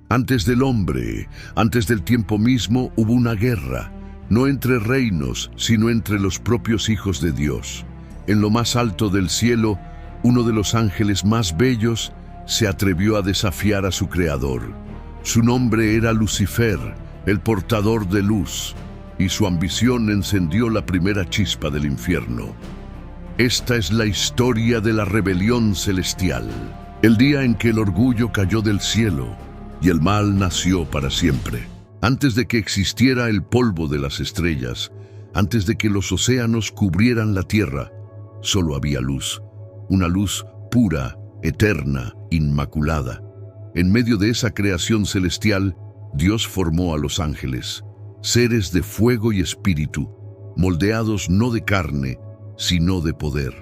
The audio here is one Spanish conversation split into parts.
Antes del hombre, antes del tiempo mismo, hubo una guerra, no entre reinos, sino entre los propios hijos de Dios. En lo más alto del cielo, uno de los ángeles más bellos se atrevió a desafiar a su creador. Su nombre era Lucifer, el portador de luz, y su ambición encendió la primera chispa del infierno. Esta es la historia de la rebelión celestial, el día en que el orgullo cayó del cielo y el mal nació para siempre. Antes de que existiera el polvo de las estrellas, antes de que los océanos cubrieran la tierra, solo había luz, una luz pura, eterna, inmaculada. En medio de esa creación celestial, Dios formó a los ángeles, seres de fuego y espíritu, moldeados no de carne, sino de poder.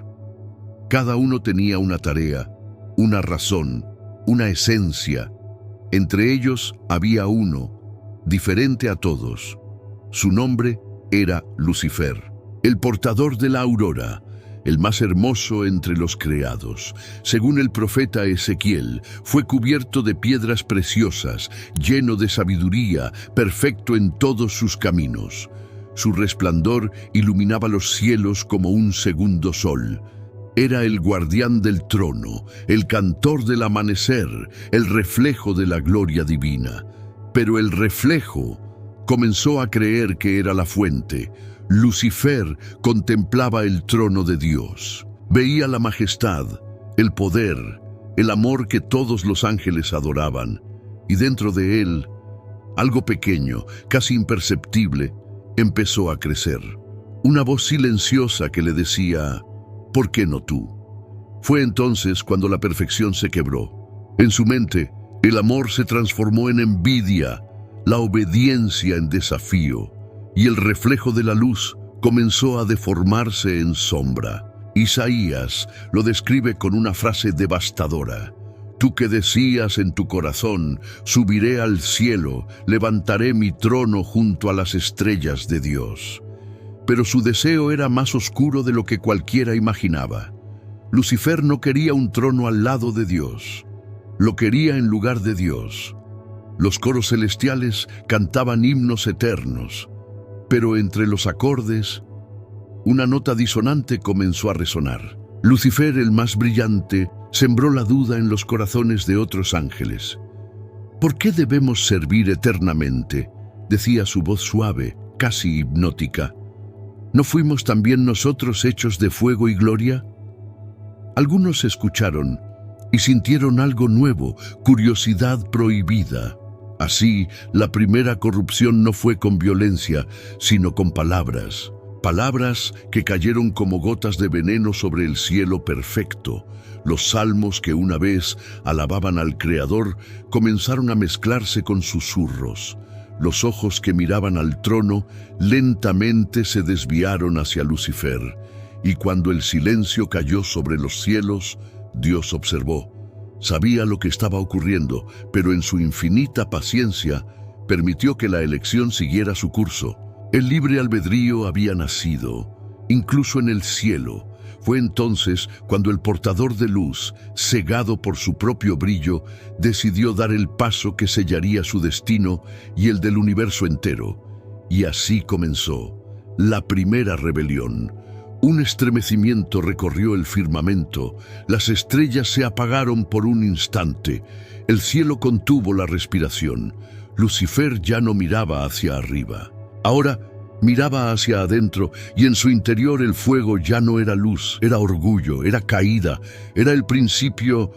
Cada uno tenía una tarea, una razón, una esencia. Entre ellos había uno, diferente a todos. Su nombre era Lucifer, el portador de la aurora, el más hermoso entre los creados. Según el profeta Ezequiel, fue cubierto de piedras preciosas, lleno de sabiduría, perfecto en todos sus caminos. Su resplandor iluminaba los cielos como un segundo sol. Era el guardián del trono, el cantor del amanecer, el reflejo de la gloria divina. Pero el reflejo comenzó a creer que era la fuente. Lucifer contemplaba el trono de Dios. Veía la majestad, el poder, el amor que todos los ángeles adoraban. Y dentro de él, algo pequeño, casi imperceptible, empezó a crecer. Una voz silenciosa que le decía: ¿por qué no tú? Fue entonces cuando la perfección se quebró. En su mente, el amor se transformó en envidia, la obediencia en desafío, y el reflejo de la luz comenzó a deformarse en sombra. Isaías lo describe con una frase devastadora: tú que decías en tu corazón, subiré al cielo, levantaré mi trono junto a las estrellas de Dios. Pero su deseo era más oscuro de lo que cualquiera imaginaba. Lucifer no quería un trono al lado de Dios, lo quería en lugar de Dios. Los coros celestiales cantaban himnos eternos, pero entre los acordes, una nota disonante comenzó a resonar. Lucifer, el más brillante, sembró la duda en los corazones de otros ángeles. ¿Por qué debemos servir eternamente?, decía su voz suave, casi hipnótica. ¿No fuimos también nosotros hechos de fuego y gloria? Algunos escucharon y sintieron algo nuevo, curiosidad prohibida. Así, la primera corrupción no fue con violencia, sino con palabras. Palabras que cayeron como gotas de veneno sobre el cielo perfecto. Los salmos que una vez alababan al Creador comenzaron a mezclarse con susurros. Los ojos que miraban al trono lentamente se desviaron hacia Lucifer, y cuando el silencio cayó sobre los cielos, Dios observó. Sabía lo que estaba ocurriendo, pero en su infinita paciencia permitió que la elección siguiera su curso. El libre albedrío había nacido, incluso en el cielo. Fue entonces cuando el portador de luz, cegado por su propio brillo, decidió dar el paso que sellaría su destino y el del universo entero. Y así comenzó la primera rebelión. Un estremecimiento recorrió el firmamento, las estrellas se apagaron por un instante, el cielo contuvo la respiración. Lucifer ya no miraba hacia arriba. Ahora miraba hacia adentro, y en su interior el fuego ya no era luz, era orgullo, era caída, era el principio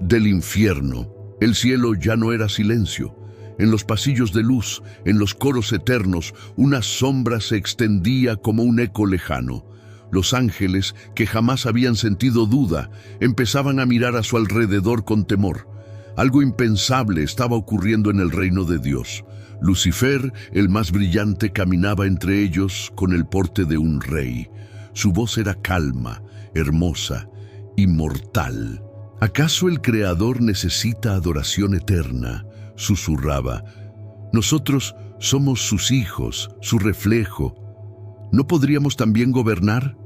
del infierno. El cielo ya no era silencio. En los pasillos de luz, en los coros eternos, una sombra se extendía como un eco lejano. Los ángeles, que jamás habían sentido duda, empezaban a mirar a su alrededor con temor. Algo impensable estaba ocurriendo en el reino de Dios. Lucifer, el más brillante, caminaba entre ellos con el porte de un rey. Su voz era calma, hermosa, inmortal. ¿Acaso el Creador necesita adoración eterna?, susurraba. Nosotros somos sus hijos, su reflejo. ¿No podríamos también gobernar?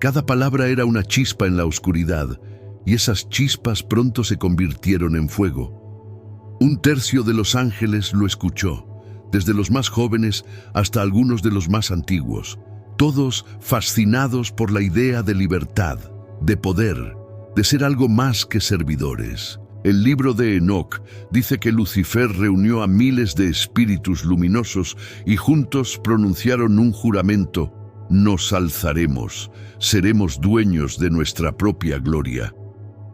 Cada palabra era una chispa en la oscuridad, y esas chispas pronto se convirtieron en fuego. Un tercio de los ángeles lo escuchó, desde los más jóvenes hasta algunos de los más antiguos, todos fascinados por la idea de libertad, de poder, de ser algo más que servidores. El libro de Enoc dice que Lucifer reunió a miles de espíritus luminosos y juntos pronunciaron un juramento: nos alzaremos, seremos dueños de nuestra propia gloria.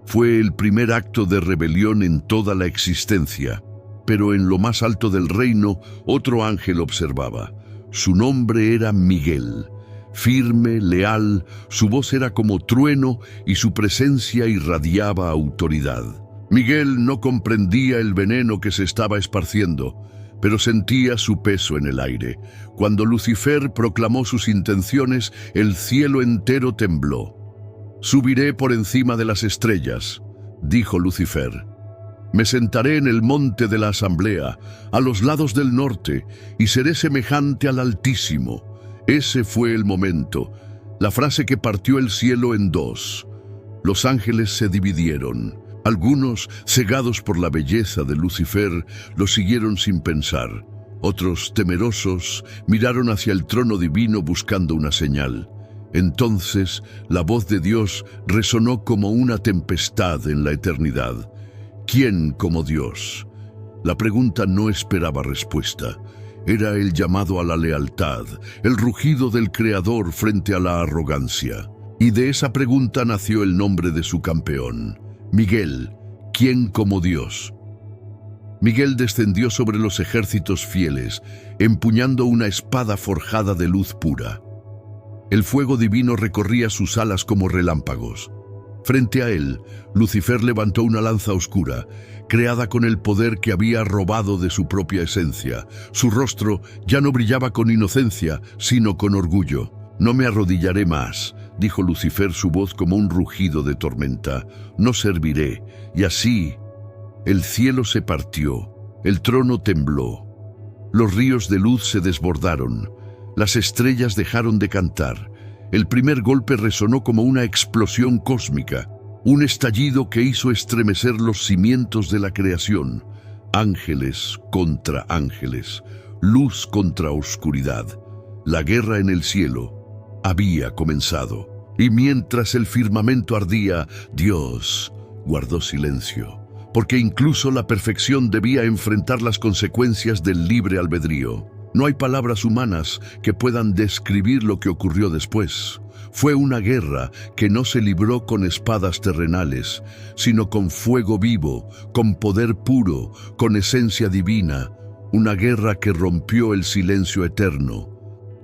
Fue el primer acto de rebelión en toda la existencia, pero en lo más alto del reino otro ángel observaba. Su nombre era Miguel. Firme, leal, su voz era como trueno y su presencia irradiaba autoridad. Miguel no comprendía el veneno que se estaba esparciendo, pero sentía su peso en el aire. Cuando Lucifer proclamó sus intenciones, el cielo entero tembló. «Subiré por encima de las estrellas», dijo Lucifer. «Me sentaré en el monte de la asamblea, a los lados del norte, y seré semejante al Altísimo». Ese fue el momento, la frase que partió el cielo en dos. Los ángeles se dividieron. Algunos, cegados por la belleza de Lucifer, lo siguieron sin pensar. Otros, temerosos, miraron hacia el trono divino buscando una señal. Entonces, la voz de Dios resonó como una tempestad en la eternidad. ¿Quién como Dios? La pregunta no esperaba respuesta. Era el llamado a la lealtad, el rugido del Creador frente a la arrogancia. Y de esa pregunta nació el nombre de su campeón, Miguel, ¿quién como Dios? Miguel descendió sobre los ejércitos fieles, empuñando una espada forjada de luz pura. El fuego divino recorría sus alas como relámpagos. Frente a él, Lucifer levantó una lanza oscura, creada con el poder que había robado de su propia esencia. Su rostro ya no brillaba con inocencia, sino con orgullo. «No me arrodillaré más», dijo Lucifer, su voz como un rugido de tormenta. «No serviré». Y así, el cielo se partió, el trono tembló. Los ríos de luz se desbordaron, las estrellas dejaron de cantar. El primer golpe resonó como una explosión cósmica, un estallido que hizo estremecer los cimientos de la creación. Ángeles contra ángeles, luz contra oscuridad. La guerra en el cielo había comenzado. Y mientras el firmamento ardía, Dios guardó silencio, porque incluso la perfección debía enfrentar las consecuencias del libre albedrío. No hay palabras humanas que puedan describir lo que ocurrió después. Fue una guerra que no se libró con espadas terrenales, sino con fuego vivo, con poder puro, con esencia divina. Una guerra que rompió el silencio eterno.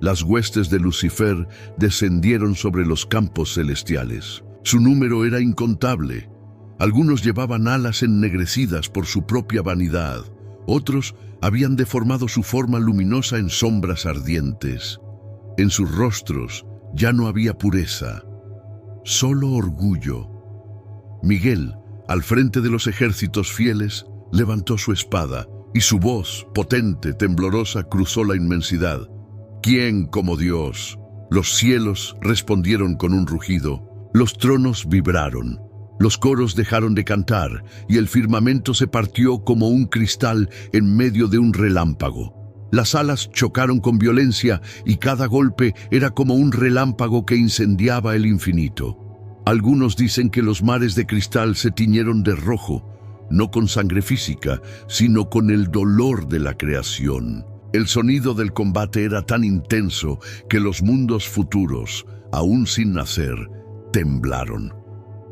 Las huestes de Lucifer descendieron sobre los campos celestiales. Su número era incontable. Algunos llevaban alas ennegrecidas por su propia vanidad. Otros habían deformado su forma luminosa en sombras ardientes. En sus rostros ya no había pureza, solo orgullo. Miguel, al frente de los ejércitos fieles, levantó su espada y su voz, potente, temblorosa, cruzó la inmensidad. ¿Quién como Dios? Los cielos respondieron con un rugido. Los tronos vibraron. Los coros dejaron de cantar y el firmamento se partió como un cristal en medio de un relámpago. Las alas chocaron con violencia y cada golpe era como un relámpago que incendiaba el infinito. Algunos dicen que los mares de cristal se tiñeron de rojo, no con sangre física, sino con el dolor de la creación. El sonido del combate era tan intenso que los mundos futuros, aún sin nacer, temblaron.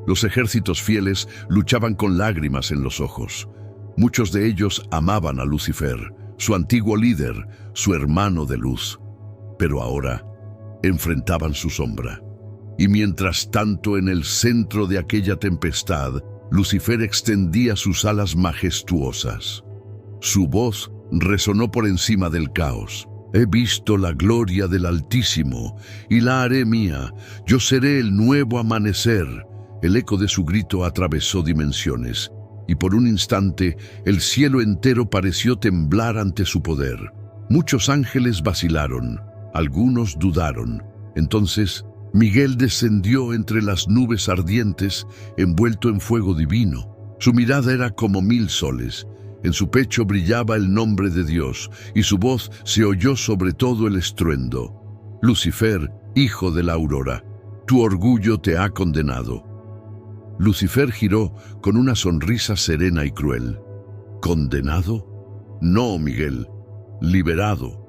Los ejércitos fieles luchaban con lágrimas en los ojos. Muchos de ellos amaban a Lucifer, su antiguo líder, su hermano de luz. Pero ahora enfrentaban su sombra. Y mientras tanto, en el centro de aquella tempestad, Lucifer extendía sus alas majestuosas. Su voz resonó por encima del caos. He visto la gloria del Altísimo y la haré mía. Yo seré el nuevo amanecer. El eco de su grito atravesó dimensiones, y por un instante el cielo entero pareció temblar ante su poder. Muchos ángeles vacilaron, algunos dudaron. Entonces Miguel descendió entre las nubes ardientes, envuelto en fuego divino. Su mirada era como 1000 soles, En su pecho brillaba el nombre de Dios, y su voz se oyó sobre todo el estruendo. Lucifer, hijo de la aurora, tu orgullo te ha condenado. Lucifer giró con una sonrisa serena y cruel. ¿Condenado? No, Miguel, liberado.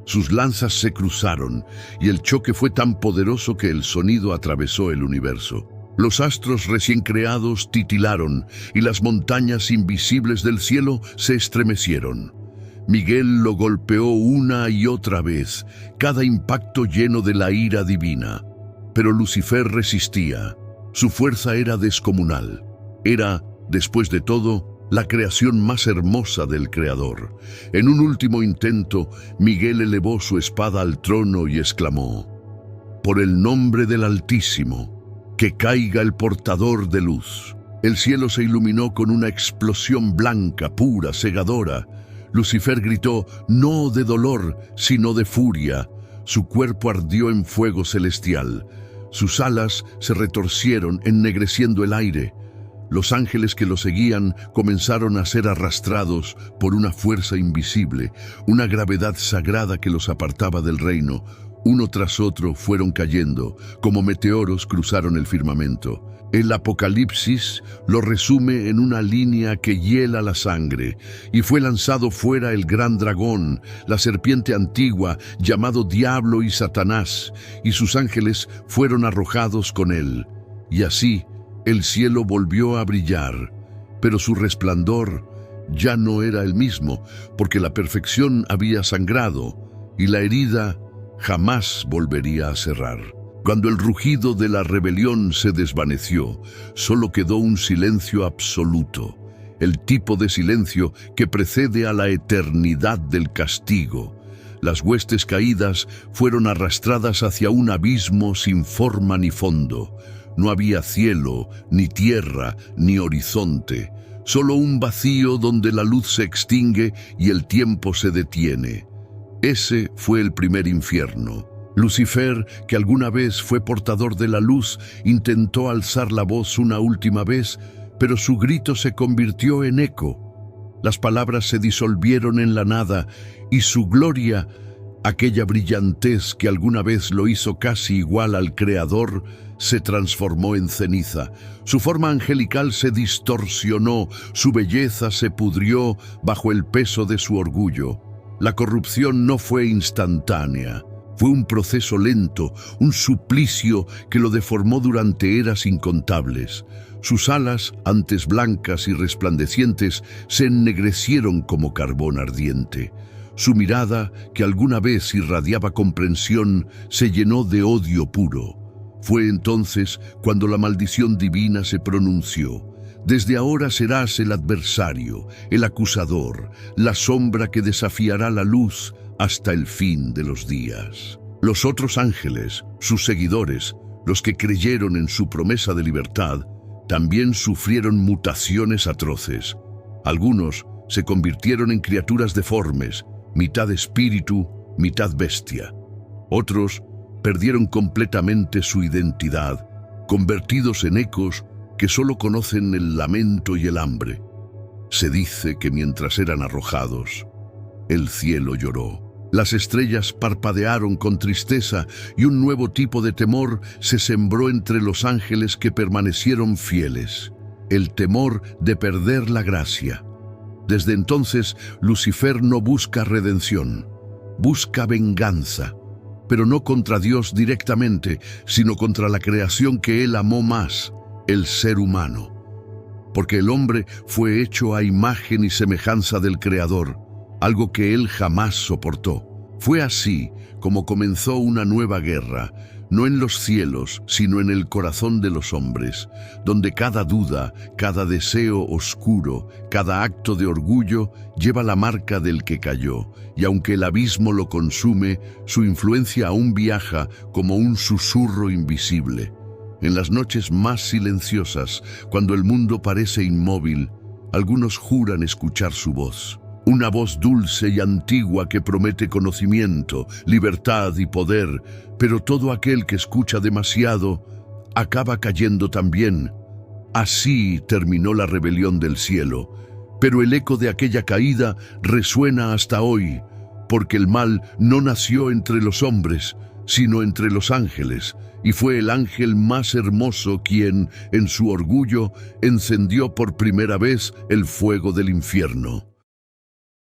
Sus lanzas se cruzaron, y el choque fue tan poderoso que el sonido atravesó el universo. Los astros recién creados titilaron, y las montañas invisibles del cielo se estremecieron. Miguel lo golpeó una y otra vez, cada impacto lleno de la ira divina. Pero Lucifer resistía. Su fuerza era descomunal. Era, después de todo, la creación más hermosa del Creador. En un último intento, Miguel elevó su espada al trono y exclamó: «Por el nombre del Altísimo, que caiga el portador de luz». El cielo se iluminó con una explosión blanca, pura, cegadora. Lucifer gritó, no de dolor, sino de furia. Su cuerpo ardió en fuego celestial. Sus alas se retorcieron, ennegreciendo el aire. Los ángeles que lo seguían comenzaron a ser arrastrados por una fuerza invisible, una gravedad sagrada que los apartaba del reino. Uno tras otro fueron cayendo, como meteoros cruzaron el firmamento. El Apocalipsis lo resume en una línea que hiela la sangre, y fue lanzado fuera el gran dragón, la serpiente antigua, llamado Diablo y Satanás, y sus ángeles fueron arrojados con él. Y así, el cielo volvió a brillar, pero su resplandor ya no era el mismo, porque la perfección había sangrado, y la herida jamás volvería a cerrar. Cuando el rugido de la rebelión se desvaneció, solo quedó un silencio absoluto, el tipo de silencio que precede a la eternidad del castigo. Las huestes caídas fueron arrastradas hacia un abismo sin forma ni fondo. No había cielo, ni tierra, ni horizonte, solo un vacío donde la luz se extingue y el tiempo se detiene. Ese fue el primer infierno. Lucifer, que alguna vez fue portador de la luz, intentó alzar la voz una última vez, pero su grito se convirtió en eco. Las palabras se disolvieron en la nada, y su gloria, aquella brillantez que alguna vez lo hizo casi igual al Creador, se transformó en ceniza. Su forma angelical se distorsionó, su belleza se pudrió bajo el peso de su orgullo. La corrupción no fue instantánea. Fue un proceso lento, un suplicio que lo deformó durante eras incontables. Sus alas, antes blancas y resplandecientes, se ennegrecieron como carbón ardiente. Su mirada, que alguna vez irradiaba comprensión, se llenó de odio puro. Fue entonces cuando la maldición divina se pronunció. Desde ahora serás el adversario, el acusador, la sombra que desafiará la luz hasta el fin de los días. Los otros ángeles, sus seguidores, los que creyeron en su promesa de libertad, también sufrieron mutaciones atroces. Algunos se convirtieron en criaturas deformes, mitad espíritu, mitad bestia. Otros perdieron completamente su identidad, convertidos en ecos que solo conocen el lamento y el hambre. Se dice que mientras eran arrojados, el cielo lloró. Las estrellas parpadearon con tristeza y un nuevo tipo de temor se sembró entre los ángeles que permanecieron fieles, el temor de perder la gracia. Desde entonces, Lucifer no busca redención, busca venganza, pero no contra Dios directamente, sino contra la creación que él amó más, el ser humano. Porque el hombre fue hecho a imagen y semejanza del Creador, algo que él jamás soportó. Fue así como comenzó una nueva guerra, no en los cielos, sino en el corazón de los hombres, donde cada duda, cada deseo oscuro, cada acto de orgullo lleva la marca del que cayó, y aunque el abismo lo consume, su influencia aún viaja como un susurro invisible. En las noches más silenciosas, cuando el mundo parece inmóvil, algunos juran escuchar su voz. Una voz dulce y antigua que promete conocimiento, libertad y poder, pero todo aquel que escucha demasiado acaba cayendo también. Así terminó la rebelión del cielo, Pero el eco de aquella caída resuena hasta hoy, porque el mal no nació entre los hombres, sino entre los ángeles, y fue el ángel más hermoso quien, en su orgullo, encendió por primera vez el fuego del infierno.